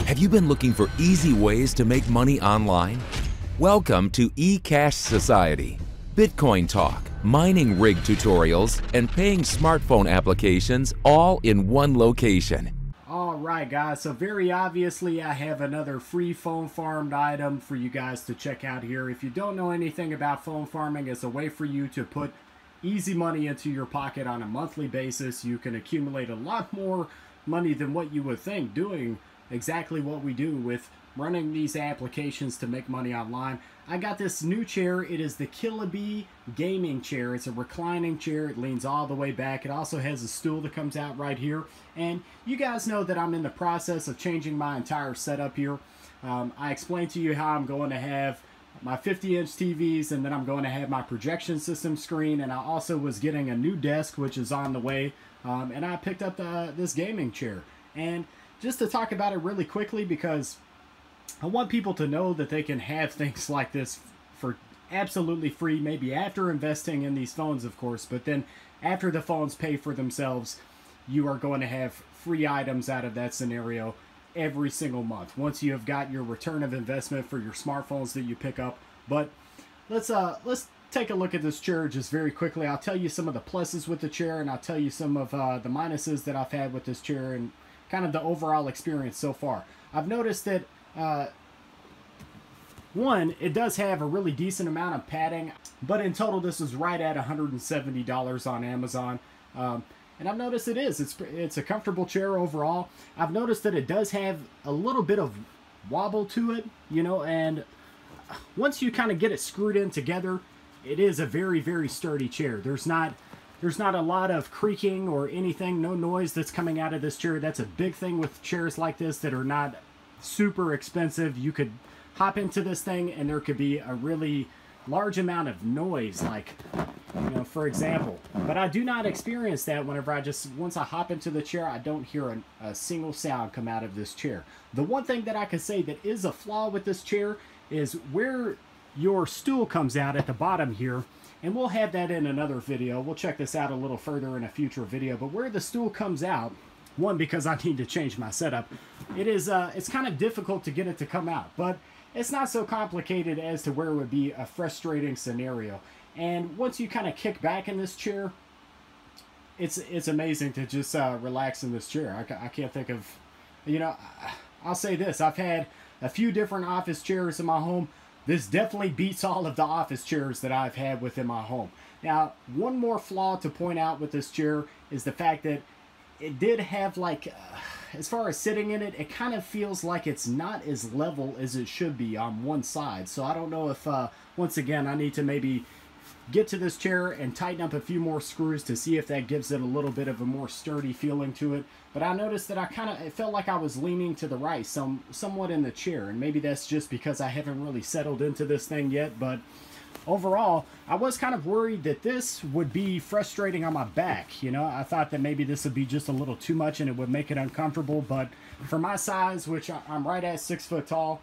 Have you been looking for easy ways to make money online? Welcome to ECashsociety. Bitcoin talk, mining rig tutorials, and paying smartphone applications all in one location. Alright guys, so very obviously I have another free phone farmed item for you guys to check out here. If you don't know anything about phone farming, it's a way for you to put easy money into your pocket on a monthly basis. You can accumulate a lot more money than what you would think doing exactly what we do with running these applications to make money online. I got this new chair. It is the Killabee gaming chair. It's a reclining chair. It leans all the way back. It also has a stool that comes out right here. And you guys know that I'm in the process of changing my entire setup here. I explained to you how I'm going to have my 50-inch TVs, and then I'm going to have my projection system screen, and I also was getting a new desk, which is on the way, and I picked up this gaming chair. And just to talk about it really quickly, because I want people to know that they can have things like this for absolutely free, maybe after investing in these phones, of course, but then after the phones pay for themselves, you are going to have free items out of that scenario every single month once you have got your return of investment for your smartphones that you pick up. But let's take a look at this chair just very quickly. I'll tell you some of the pluses with the chair, and I'll tell you some of the minuses that I've had with this chair and kind of the overall experience so far. I've noticed that one, it does have a really decent amount of padding, but in total this is right at $170 on Amazon. And I've noticed it's a comfortable chair overall. I've noticed that it does have a little bit of wobble to it, you know, and once you kind of get it screwed in together, it is a very, very sturdy chair. There's not a lot of creaking or anything, no noise that's coming out of this chair. That's a big thing with chairs like this that are not super expensive. You could hop into this thing and there could be a really large amount of noise, like, you know, for example. But I do not experience that whenever once I hop into the chair, I don't hear a single sound come out of this chair. The one thing that I can say that is a flaw with this chair is where your stool comes out at the bottom here, and we'll have that in another video. We'll check this out a little further in a future video, but where the stool comes out, one, because I need to change my setup, it's kind of difficult to get it to come out, but it's not so complicated as to where it would be a frustrating scenario. And once you kind of kick back in this chair, it's amazing to just relax in this chair. I can't think of, you know, I'll say this. I've had a few different office chairs in my home. This definitely beats all of the office chairs that I've had within my home. Now, one more flaw to point out with this chair is the fact that it did have, like, as far as sitting in it, it kind of feels like it's not as level as it should be on one side. So I don't know if, once again, I need to maybe get to this chair and tighten up a few more screws to see if that gives it a little bit of a more sturdy feeling to it. But I noticed that it felt like I was leaning to the right somewhat in the chair, and maybe that's just because I haven't really settled into this thing yet. But overall, I was kind of worried that this would be frustrating on my back. You know, I thought that maybe this would be just a little too much and it would make it uncomfortable. But for my size, which I'm right at 6 foot tall,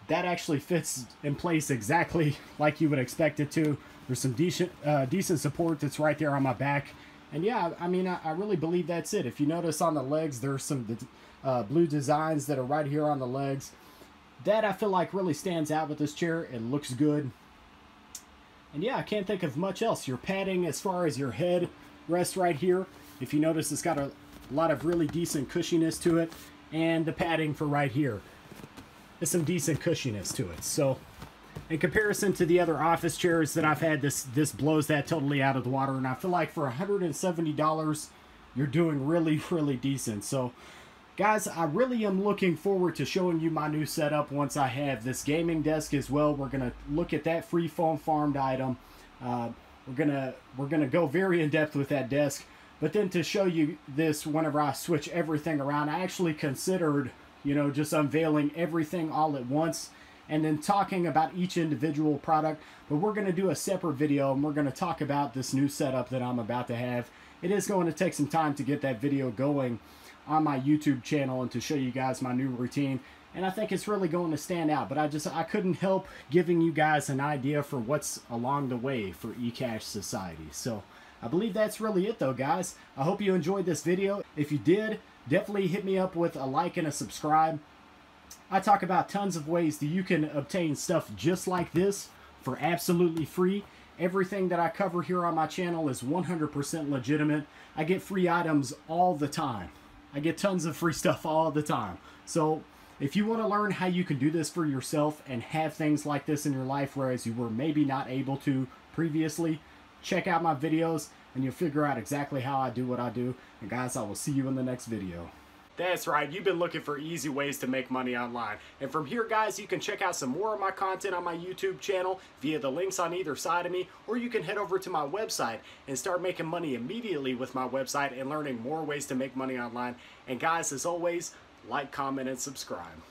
that actually fits in place exactly like you would expect it to. There's some decent support that's right there on my back. And yeah, I mean, I really believe that's it. If you notice on the legs, there's some blue designs that are right here on the legs. That I feel like really stands out with this chair. It looks good. And yeah, I can't think of much else. Your padding as far as your head rests right here. If you notice, it's got a lot of really decent cushiness to it. And the padding for right here, there's some decent cushiness to it. So in comparison to the other office chairs that I've had, this blows that totally out of the water. And I feel like for $170, you're doing really, really decent. So guys, I really am looking forward to showing you my new setup once I have this gaming desk as well. We're going to look at that free phone farmed item. We're gonna go very in depth with that desk. But then to show you this, whenever I switch everything around, I actually considered, you know, just unveiling everything all at once and then talking about each individual product. But we're going to do a separate video, and we're going to talk about this new setup that I'm about to have. It is going to take some time to get that video going on my YouTube channel and to show you guys my new routine, and I think it's really going to stand out. But I couldn't help giving you guys an idea for what's along the way for Ecash Society. So I believe that's really it though, guys. I hope you enjoyed this video. If you did, definitely hit me up with a like and a subscribe. I talk about tons of ways that you can obtain stuff just like this for absolutely free. Everything that I cover here on my channel is 100% legitimate. I get free items all the time. I get tons of free stuff all the time. So if you want to learn how you can do this for yourself and have things like this in your life, whereas you were maybe not able to previously, check out my videos and you'll figure out exactly how I do what I do. And guys, I will see you in the next video. That's right, you've been looking for easy ways to make money online. And from here, guys, you can check out some more of my content on my YouTube channel via the links on either side of me, or you can head over to my website and start making money immediately with my website and learning more ways to make money online. And guys, as always, like, comment, and subscribe.